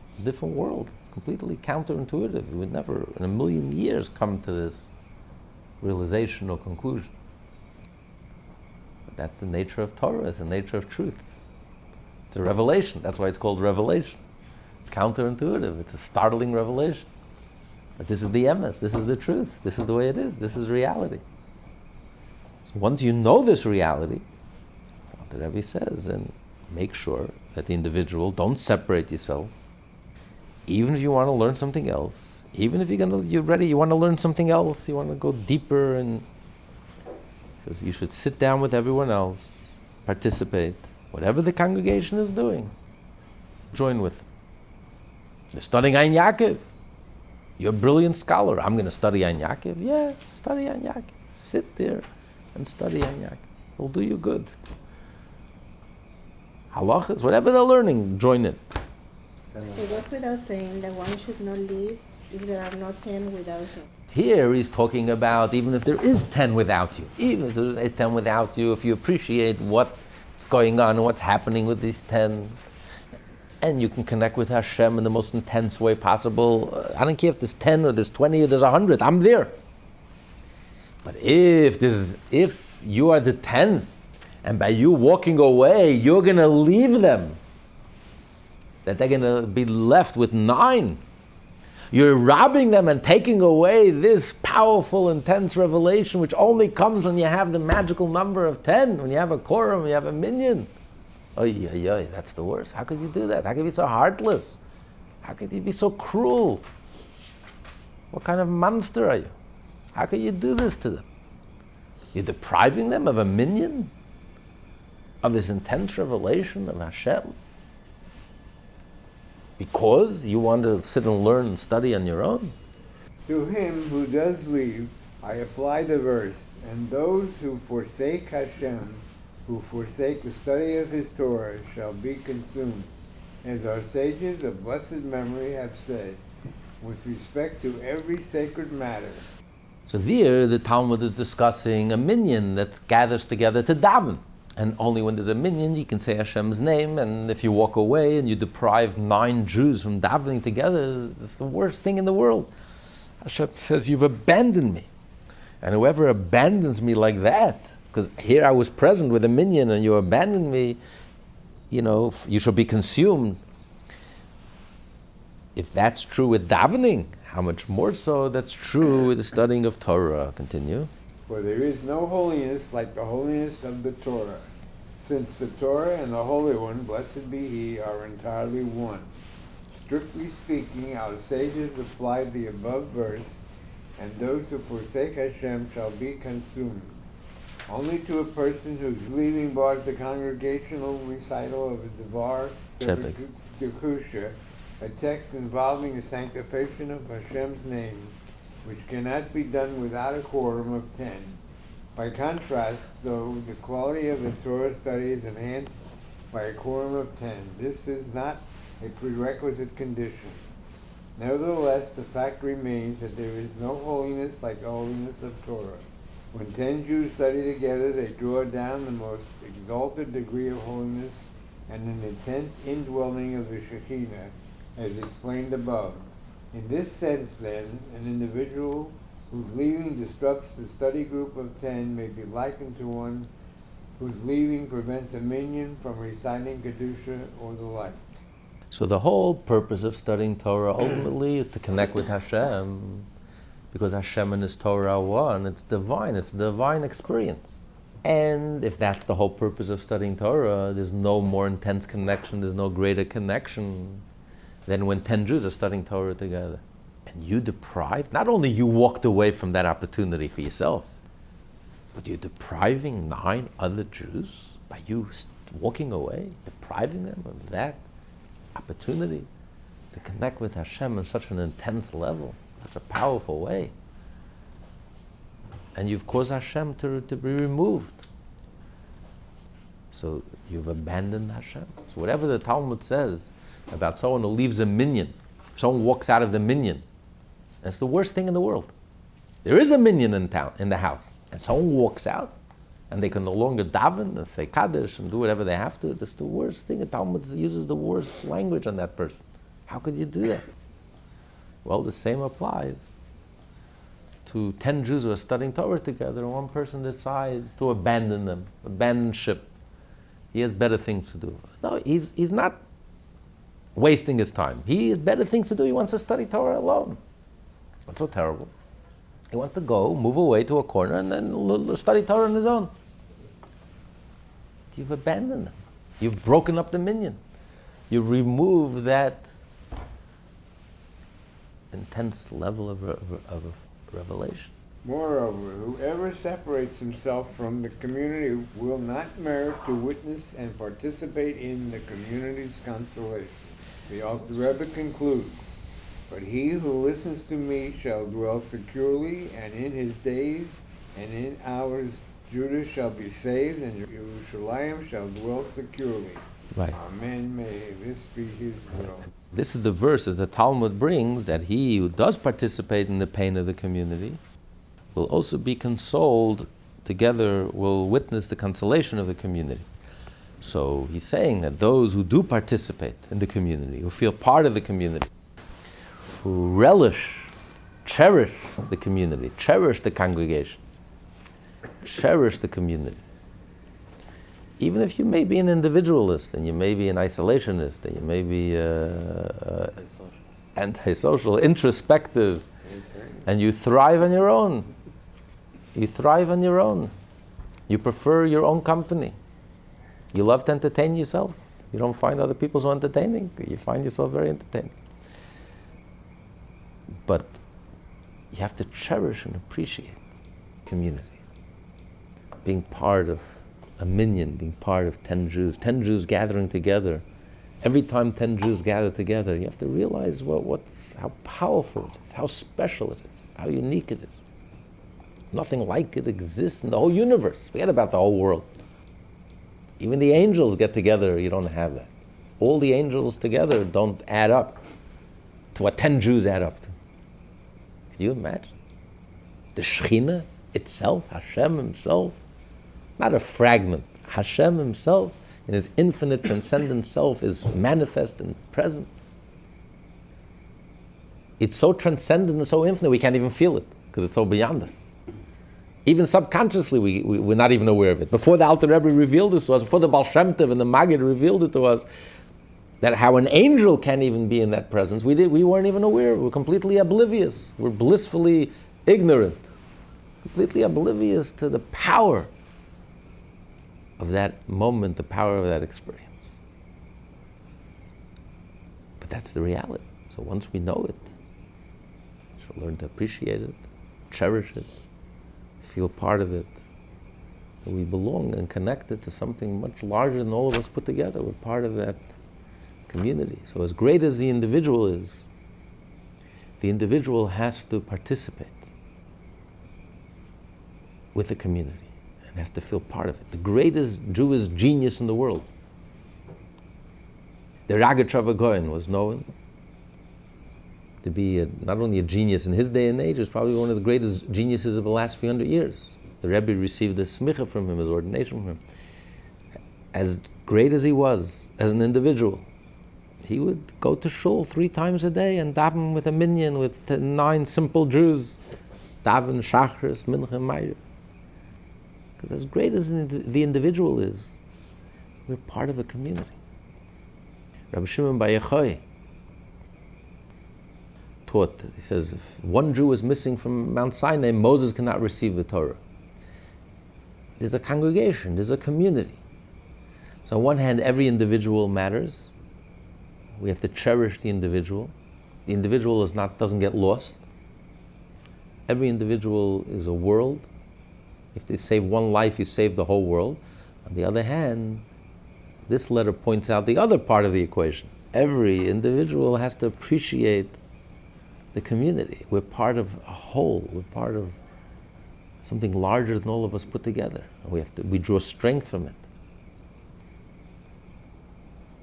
It's a different world. It's completely counterintuitive. You would never, in a million years, come to this realization or conclusion. But that's the nature of Torah. It's the nature of truth. It's a revelation. That's why it's called revelation. It's counterintuitive. It's a startling revelation. But this is the emes. This is the truth. This is the way it is. This is reality. So once you know this reality, the Rebbe says, and make sure that the individual, don't separate yourself. Even if you want to learn something else, even if you're ready, you want to learn something else, you want to go deeper, and says you should sit down with everyone else, participate, whatever the congregation is doing, join with them. You're studying Ein Yaakov. You're a brilliant scholar. I'm going to study Ein Yaakov. Yeah, study Ein Yaakov. Sit there and study Ein Yaakov. It'll do you good. Halachas, whatever they're learning, join it. It goes without saying that one should not leave if there are not 10 without him. Here he's talking about even if there is 10 without you, even if there's 10 without you, if you appreciate what's going on and what's happening with these 10, and you can connect with Hashem in the most intense way possible. I don't care if there's 10 or there's 20 or there's 100, I'm there. But if you are the 10th, and by you walking away, you're going to leave them, that they're going to be left with 9. You're robbing them and taking away this powerful, intense revelation, which only comes when you have the magical number of 10, when you have a quorum, when you have a minyan. Oh, that's the worst. How could you do that? How could you be so heartless? How could you be so cruel? What kind of monster are you? How could you do this to them? You're depriving them of a minyan? Of this intense revelation of Hashem? Because you want to sit and learn and study on your own? To him who does leave, I apply the verse, and those who forsake Hashem, who forsake the study of his Torah, shall be consumed, as our sages of blessed memory have said, with respect to every sacred matter. So there, the Talmud is discussing a minyan that gathers together to daven. And only when there's a minyan, you can say Hashem's name, and if you walk away and you deprive 9 Jews from davening together, it's the worst thing in the world. Hashem says, you've abandoned me. And whoever abandons me like that, because here I was present with a minyan and you abandoned me, you shall be consumed. If that's true with davening, how much more so that's true with the studying of Torah. Continue. For there is no holiness like the holiness of the Torah, since the Torah and the Holy One, blessed be He, are entirely one. Strictly speaking, our sages applied the above verse, and those who forsake Hashem shall be consumed. Only to a person whose leaving bars the congregational recital of a Devar Dekusha, a text involving the sanctification of Hashem's name, which cannot be done without a quorum of 10. By contrast, though, the quality of the Torah study is enhanced by a quorum of 10. This is not a prerequisite condition. Nevertheless, the fact remains that there is no holiness like the holiness of Torah. When 10 Jews study together, they draw down the most exalted degree of holiness and an intense indwelling of the Shekhinah, as explained above. In this sense, then, an individual whose leaving disrupts the study group of 10 may be likened to one whose leaving prevents a minion from reciting Kedusha or the like. So the whole purpose of studying Torah ultimately is to connect with Hashem, because Hashem and His Torah are one. It's divine. It's a divine experience. And if that's the whole purpose of studying Torah, there's no more intense connection, there's no greater connection than when 10 Jews are studying Torah together. And you deprived, not only you walked away from that opportunity for yourself, but you're depriving 9 other Jews by you walking away, depriving them of that opportunity to connect with Hashem on such an intense level, such a powerful way. And you've caused Hashem to be removed. So you've abandoned Hashem. So whatever the Talmud says about someone who leaves a minyan, someone walks out of the minyan, that's the worst thing in the world. There is a minyan in the house, and someone walks out, and they can no longer daven and say Kaddish and do whatever they have to. That's the worst thing. The Talmud uses the worst language on that person. How could you do that? Well, the same applies to 10 Jews who are studying Torah together, and one person decides to abandon them, abandon ship. He has better things to do. No, he's not wasting his time. He has better things to do. He wants to study Torah alone. What's so terrible? He wants to go, move away to a corner, and then study Torah on his own. You've abandoned them. You've broken up the minyan. You've removed that intense level of revelation. Moreover, whoever separates himself from the community will not merit to witness and participate in the community's consolation. The Alter Rebbe concludes, "But he who listens to me shall dwell securely, and in his days and in ours Judah shall be saved, and Yerushalayim shall dwell securely." Right. Amen. May this be his will. This is the verse that the Talmud brings, that he who does participate in the pain of the community will also be consoled together, will witness the consolation of the community. So he's saying that those who do participate in the community, who feel part of the community, who relish, cherish the community, cherish the congregation, cherish the community. Even if you may be an individualist, and you may be an isolationist, and you may be antisocial, introspective, and you thrive on your own. You thrive on your own. You prefer your own company. You love to entertain yourself. You don't find other people so entertaining. You find yourself very entertaining. But you have to cherish and appreciate community. Being part of a minyan, being part of 10 Jews. 10 Jews gathering together. Every time 10 Jews gather together, you have to realize how powerful it is, how special it is, how unique it is. Nothing like it exists in the whole universe. Forget about the whole world. Even the angels get together, you don't have that. All the angels together don't add up to what 10 Jews add up to. Can you imagine? The Shekhinah itself, Hashem himself, not a fragment. Hashem himself, in his infinite transcendent self, is manifest and present. It's so transcendent and so infinite, we can't even feel it, because it's so beyond us. Even subconsciously, we're not even aware of it. Before the Alter Rebbe revealed this to us, before the Baal Shem Tov and the Maggid revealed it to us, that how an angel can't even be in that presence, we weren't even aware. We're completely oblivious. We're blissfully ignorant. Completely oblivious to the power of that moment, the power of that experience. But that's the reality. So once we know it, we should learn to appreciate it, cherish it, feel part of it, that we belong and connected to something much larger than all of us put together. We're part of that community. So as great as the individual is, the individual has to participate with the community and has to feel part of it. The greatest Jewish genius in the world, the Ragachover Goyen, was known to be not only a genius in his day and age, he was probably one of the greatest geniuses of the last few hundred years. The Rebbe received a smicha from him, his ordination from him. As great as he was as an individual, he would go to shul 3 times a day and daven with a minyan, with 9 simple Jews. Daven, Shabbos, Mincha, Ma'ariv. Because as great as the individual is, we're part of a community. Rabbi Shimon Bar Yochai taught, he says, if one Jew is missing from Mount Sinai, Moses cannot receive the Torah. There's a congregation, there's a community. So on one hand, every individual matters. We have to cherish the individual. The individual doesn't get lost. Every individual is a world. If they save one life, you save the whole world. On the other hand, this letter points out the other part of the equation. Every individual has to appreciate the community. We're part of a whole. We're part of something larger than all of us put together. We draw strength from it.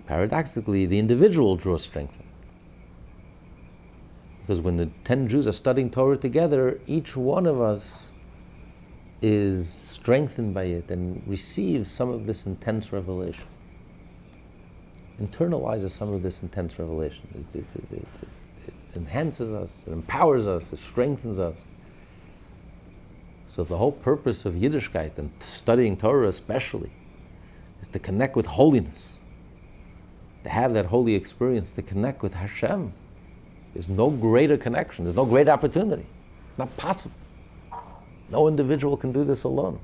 Paradoxically, the individual draws strength from it. Because when the 10 Jews are studying Torah together, each one of us is strengthened by it and receives some of this intense revelation. Internalizes some of this intense revelation. It enhances us, it empowers us, it strengthens us. So the whole purpose of Yiddishkeit and studying Torah especially is to connect with holiness. To have that holy experience, to connect with Hashem. There's no greater connection, there's no greater opportunity. It's not possible. No individual can do this alone.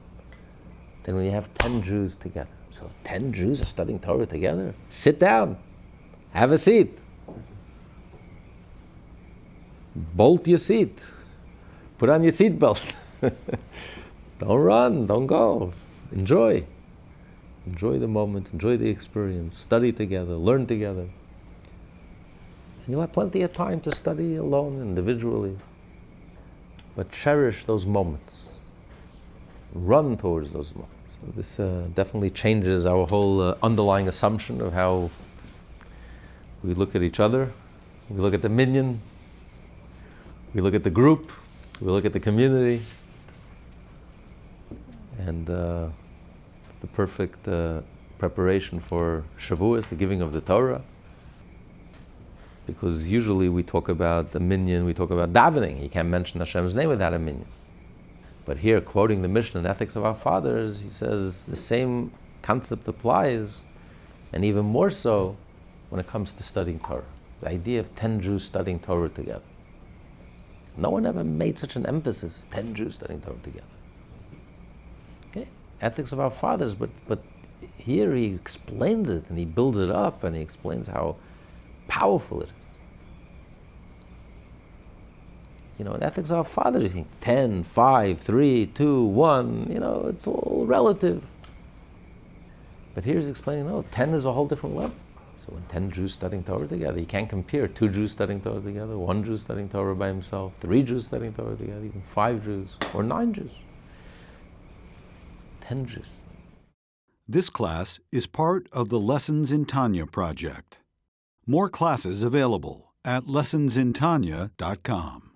Then when you have 10 Jews together. So 10 Jews are studying Torah together. Sit down, have a seat. Bolt your seat. Put on your seatbelt. Don't run, don't go. Enjoy. Enjoy the moment, enjoy the experience, study together, learn together. And you'll have plenty of time to study alone, individually. But cherish those moments. Run towards those moments. So this definitely changes our whole underlying assumption of how we look at each other. We look at the minyan. We look at the group. We look at the community. And it's the perfect preparation for Shavuos, the giving of the Torah. Because usually we talk about the minyan, we talk about davening. You can't mention Hashem's name without a minyan. But here, quoting the Mishnah and Ethics of Our Fathers, he says the same concept applies, and even more so when it comes to studying Torah. The idea of 10 Jews studying Torah together. No one ever made such an emphasis of 10 Jews studying Torah together. Okay, Ethics of Our Fathers, but here he explains it, and he builds it up, and he explains how powerful it is. You know, in Ethics of Our Fathers, you think 10, 5, 3, 2, 1, it's all relative. But here he's explaining, no, 10 is a whole different level. So when 10 Jews studying Torah together, you can't compare 2 Jews studying Torah together, 1 Jew studying Torah by himself, 3 Jews studying Torah together, even 5 Jews, or 9 Jews. 10 Jews. This class is part of the Lessons in Tanya project. More classes available at lessonsintanya.com.